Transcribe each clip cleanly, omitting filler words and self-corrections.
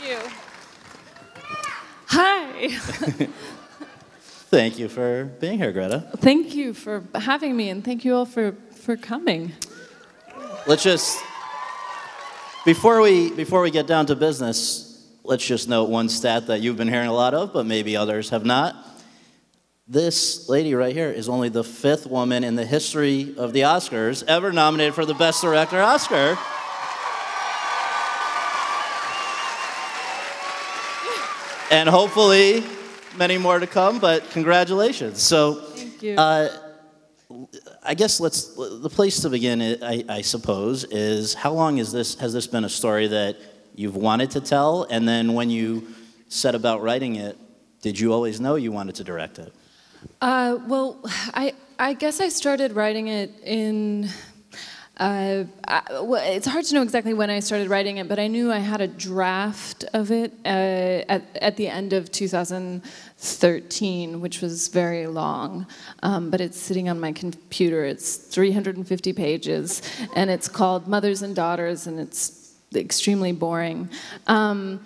you. Hi. Thank you for being here, Greta. Thank you for having me, and thank you all for coming. Let's just, before we get down to business, let's just note one stat that you've been hearing a lot of, but maybe others have not. This lady right here is only the 5th woman in the history of the Oscars ever nominated for the Best Director Oscar. And hopefully many more to come, but congratulations. So, thank you. I guess the place to begin, I suppose, is how long has this been a story that you've wanted to tell? And then when you set about writing it, did you always know you wanted to direct it? Well, I guess I started writing it in, well, it's hard to know exactly when I started writing it, but I knew I had a draft of it at the end of 2013, which was very long, but it's sitting on my computer. It's 350 pages, and it's called Mothers and Daughters, and it's extremely boring. I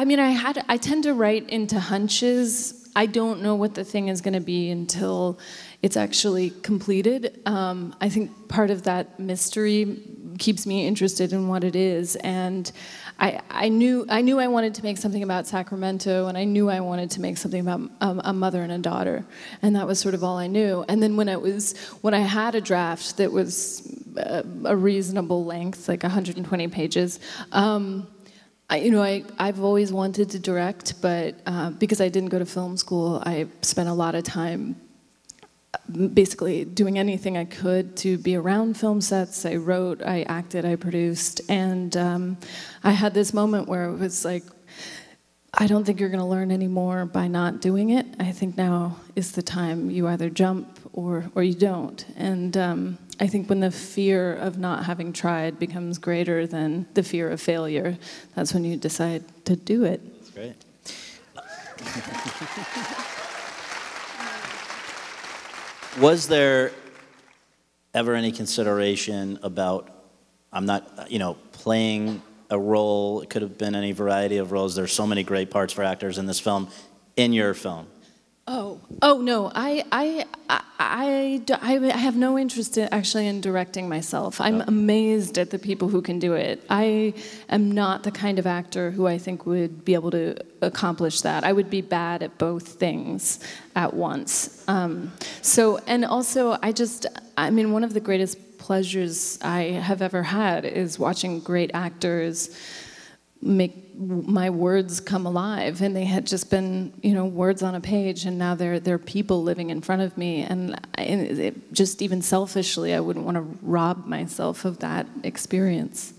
mean, I tend to write into hunches. I don't know what the thing is going to be until it's actually completed. I think part of that mystery keeps me interested in what it is, and I knew I wanted to make something about Sacramento, and I knew I wanted to make something about a mother and a daughter, and that was sort of all I knew. And then when I had a draft that was a reasonable length, like 120 pages. I've always wanted to direct, but because I didn't go to film school, I spent a lot of time basically doing anything I could to be around film sets. I wrote, I acted, I produced, and I had this moment where it was like, I don't think you're going to learn any more by not doing it. I think now is the time you either jump or you don't. And I think when the fear of not having tried becomes greater than the fear of failure, that's when you decide to do it. That's great. Was there ever any consideration about, I'm not, playing a role? It could have been any variety of roles. There's so many great parts for actors in this film, in your film. Oh no! I have no interest actually in directing myself. I'm amazed at the people who can do it. I am not the kind of actor who I think would be able to accomplish that. I would be bad at both things at once. And also, I mean, one of the greatest pleasures I have ever had is watching great actors make my words come alive, and they had just been, words on a page, and now they're people living in front of me, and just even selfishly, I wouldn't want to rob myself of that experience.